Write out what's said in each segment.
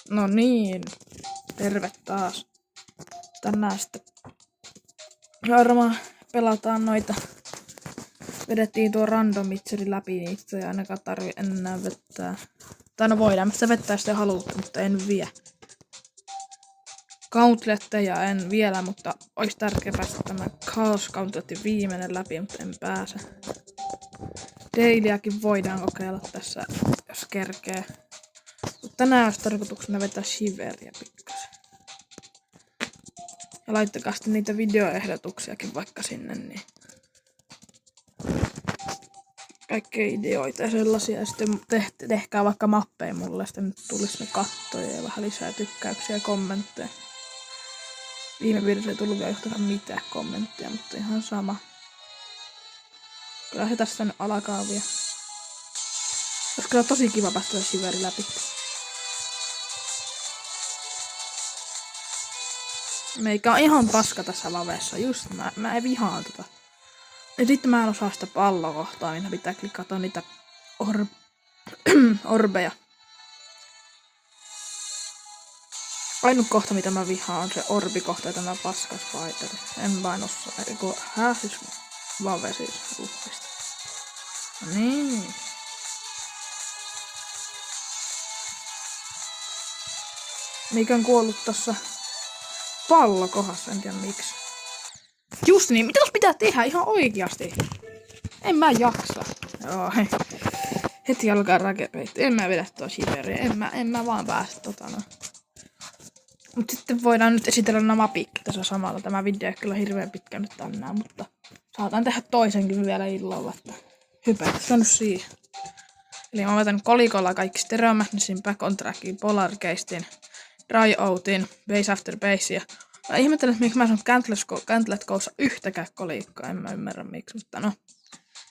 No niin, terve taas. Tänään sitten varmaan pelataan noita. Vedettiin tuo random mitseri läpi niistä ja ainakaan tarvi enää vettää. Tai no voidaan sitä vettää sitten haluta, mutta en vie. Gauntletteja en vielä, mutta olisi tärkeää päästä tämä Chaos Gauntletin viimeinen läpi, mutta en pääse. Dailyäkin voidaan kokeilla tässä, jos kerkee. Mutta tänään olisi tarkoituksena vetää Shiveria pikkasen. Ja laittakaa sitten niitä videoehdotuksiakin vaikka sinne, niin kaikkea ideoita ja sellaisia. Ja sitten tehkää vaikka mappeja mulle, sitten nyt tulisi ne kattoja ja vähän lisää tykkäyksiä ja kommentteja. Viime videossa ei tullut vielä yhtään mitään kommentteja, mutta ihan sama. Kyllä se tässä nyt alkaa vielä. Olisi kyllä tosi kiva päästä Shiveri läpi. Meikä on ihan paska tässä lavessa, just mä en vihaan tota. Ja sitten mä en osaa sitä pallokohtaa, minä pitää klikata niitä orbeja. Ainut kohta mitä mä vihaan on se orbikohta ja tämä paska spideri. En vain osaa, eiku siis vave siis uhkista. No niin. Mikä on kuollut tossa pallokohdassa, en tiedä miksi. Just niin, mitä tos pitää tehdä ihan oikeasti? En mä jaksa. Joo, heti alkaa rakepeitti. En mä vedä tuo Shiveria. En mä vaan päästä no. Mut sitten voidaan nyt esitellä nämä mapit tässä samalla. Tämä video ei kyllä hirveän pitkä nyt tänään, mutta saatan tehdä toisenkin vielä illalla, että hypätä nyt siihen. Eli mä otan kolikolla kaikki Stereo Magnussin, Back on Trackin, Polar Geistin, Dry Outin, Base After Base ja mä ihmettelen, että miksi mä en saanut Gantlet Goussa yhtäkään kolikkoa, en mä ymmärrä miksi, mutta no.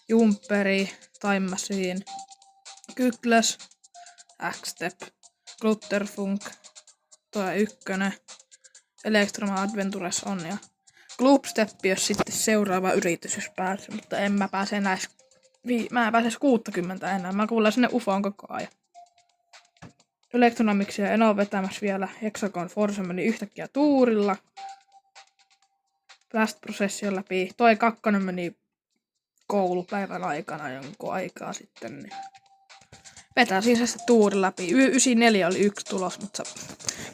Jumperi, Time Machine, Kykles, X-Step, Glutterfunk, tuo ykkönen, Electroma Adventures on ja Gloopstep, jos sitten seuraava yritys, jos pääsee, mutta en mä pääse enää mä en pääse 60 enää, mä kuulen sinne UFOon koko ajan. Electronomicsia en oo vetämässä vielä, Hexagon Force meni yhtäkkiä tuurilla. Blast-prosession läpi, toi kakkonen meni koulupäivän aikana jonkun aikaa sitten. Niin vetäisin se sitten tuuri läpi. 94 oli yksi tulos, mutta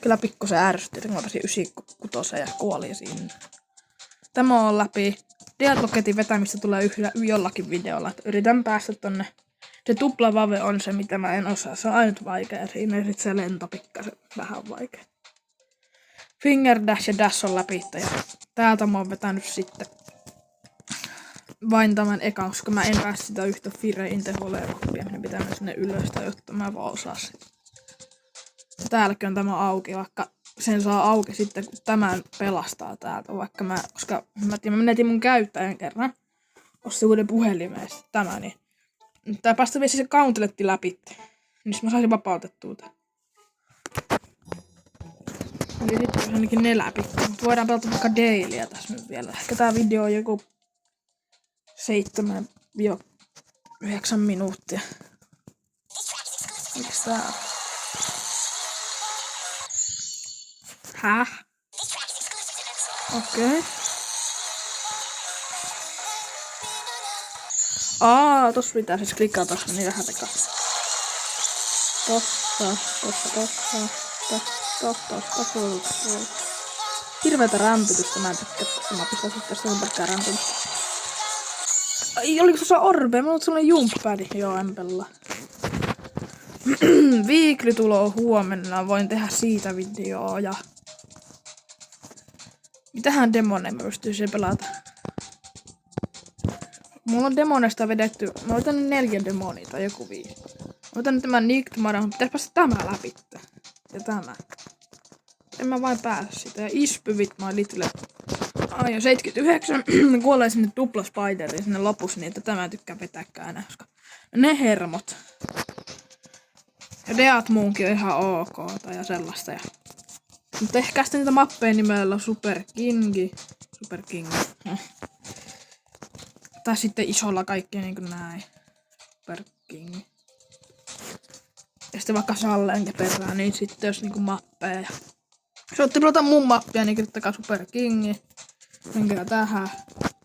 kyllä pikkusen ärsytti, että mä pääsin 96 ja kuolin siinä. Tämä on läpi. Deadlocketin vetämistä tulee jollakin videolla, että yritän päästä tonne. Se tuplavave on se, mitä mä en osaa. Se on ainut vaikea. Siinä on sit se lento pikkasen vähän vaikea. Finger Dash ja Dash on läpi. Ja täältä mä oon vetänyt sitten vain tämän ekan, koska mä en päästä sitä yhtä Fire Interhole-mappia. Minä pitää mennä sinne ylös, jotta mä vaan osaan sitä. Täälläkin on tämä auki, vaikka sen saa auki sitten, kun tämän pelastaa täältä. Vaikka koska mä menetin mun käyttäjän kerran. Ostin uuden puhelimeen tämä, niin tää päästä vielä se Gauntletti läpi. Niin mä saisin vapautettua tää. Eli sitten ainakin ne läpi. Mutta voidaan pelata vaikka Dailyä tässä nyt vielä. Ehkä tää video on joku 7-9 minuuttia. Miks tää on? Häh? Okei. Tossa pitää siis klikata niin vähän takaa. Tossa. Hirveetä rämpytystä, mä en tykkää tästä. Mä pistän sitten tästä pelkkää rämpytystä. Ai, oliko tuossa orbe? Mulla on sellainen jumppädi. Joo, en pelaa. Viikli tulo huomenna. Voin tehdä siitä videoa ja mitähän demoneja mä pystyisin pelata. Mulla on demonesta vedetty, mä otan 4 demonia tai joku 5. Mä otan tämän Nightmare, mutta pitäis päästä tämä läpi. Ja tämä. En mä vain pääse sitä. Ja Ispyvit mä Little. Ai 79. Mä kuolen sinne dupla spideriin sinne lopussa, niin että tämä tykkää vetääkään enää. Koska ne hermot. Ja Deat Moonkin on ihan ok ja sellaista. Ja mutta ehkä sitten niitä mappeja nimellä Super Kingi. Tai sitten isolla kaikkea niinku näin. Super Kingi. Ja sitten vaikka Salleen perään, niin sitten jos niinku mappeja. Ja jos ootte pelata mun mappia, niin kirjoittakaa Super Kingi. Menkää tähän.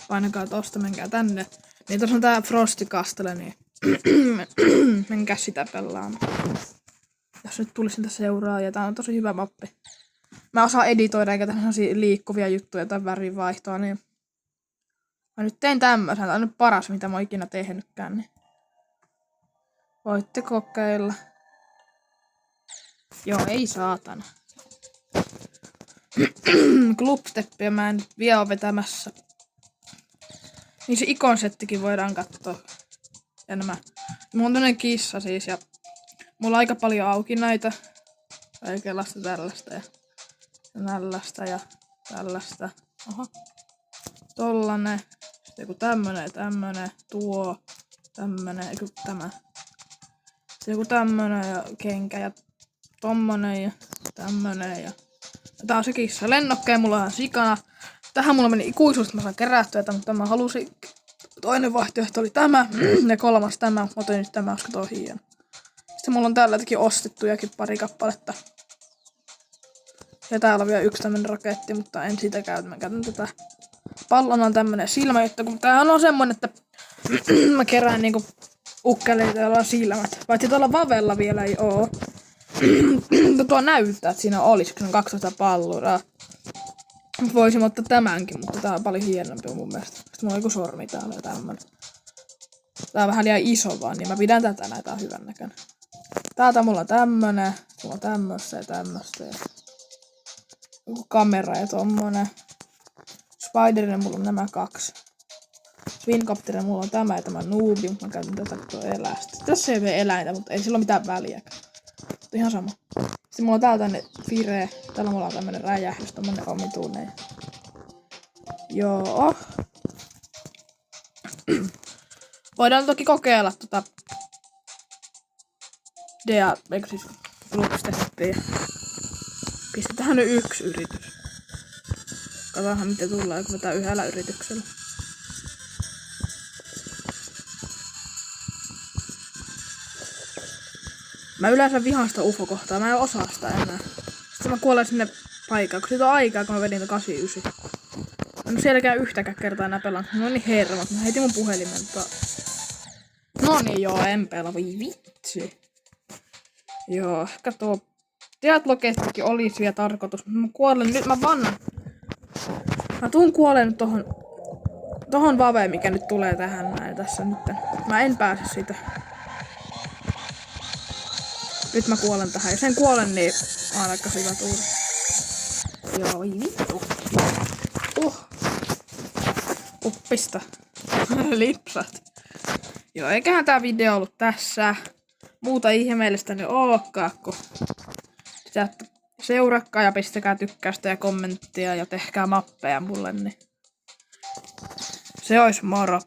Painakaa tosta, menkää tänne. Niin tossa on tää Frosty Castle, niin menkää sitä pelaamaan. Jos nyt tulisi niitä seuraajia, tää on tosi hyvä mappi. Mä osaan editoida eikä tämmöisiä liikkuvia juttuja tai värinvaihtoa, niin mä nyt tein tämmösen. Tää on nyt paras, mitä mä oon ikinä tehnytkään, niin voitte kokeilla. Joo, ei saatana. Clubsteppiä mä en nyt vielä oo vetämässä. Niin se ikonsettikin voidaan katsoa. Ja nämä. Mulla on tämmönen kissa siis ja mulla on aika paljon auki näitä. Kaikenlaista tällaista ja tällaista ja tällaista. Oho. Tollanen. Sitten joku tämmönen, tuo. Tämmönen, joku tämä. Sitten joku tämmönen ja kenkä ja tommonen ja tämmönen ja tää on se kissa. Lennokkeen mulla on sikana. Tähän mulla meni ikuisuus, että mä saan kerättyä, mutta mä halusin. Toinen vaihtoehto oli tämä ja kolmas tämä. Mä otin nyt tämä, koska toi on hieno. Sitten mulla on täälläkin ostettujakin pari kappaletta. Ja täällä on vielä yksi tämmönen raketti, mutta en sitä käytä. Mä käytän tätä. Pallon on tämmönen silmäjuttu, kun tämähän on semmonen, että mä kerään niinku ukkeleita, joilla on silmät. Paitsi tuolla Vavella vielä ei oo. Mutta tuo näyttää, että siinä olisi, kun on 12 palluraa. Voisin ottaa tämänkin, mutta tää on paljon hienompi mun mielestä. Sitten mulla on joku sormi täällä ja tämmönen. Tää on vähän liian iso vaan, niin mä pidän tätä näitä on hyvän näköinen. Täältä mulla on tämmönen. Mulla on tämmöstä ja tämmöstä. Ja joku kamera ja tommonen. Spiderinen mulla on nämä kaksi. Swincopterilla mulla on tämä ja tämä noobi, mutta mä käytän tätä kun elästä. Tässä ei ole eläintä, mutta ei sillä ole mitään väliä. Mutta ihan sama. Sitten mulla on täällä tänne Fire. Täällä mulla on tämmönen räjähdys, tommonen omituinen. Joo. Voidaan toki kokeilla eikö siis Clubsteppiä. Pistetään nyt yksi yritys. Katsotaan miten tulee, kun vetää yhdellä yrityksellä. Mä yleensä vihaan sitä UFO-kohtaa, mä en osaa sitä enää. Sitten mä kuolen sinne paikkaan, kun siitä on aikaa, kun mä vedin 89. Mä en sielläkään yhtäkään kertaa enää pelannut. No niin herrat, mä heitin mun puhelimen. No niin joo, en pelaa, voi vitsi. Joo, kato. Diatlogestikin olisi vielä tarkoitus. Mä kuolen nyt, mä vannan. Mä tuun kuolen nyt tohon vaveen, mikä nyt tulee tähän näin tässä nyt. Mä en pääse siitä. Nyt mä kuolen tähän. Jos en kuolen, niin mä oon aika hyvä tuuri. Joo, vittu. Uppista. Lipsat. Joo, eiköhän tää video ollut tässä. Muuta ihmeellistä niin olekaan, kun sitä seurakkaa ja pistäkää tykkäystä ja kommenttia ja tehkää mappeja mulle, niin se ois moro.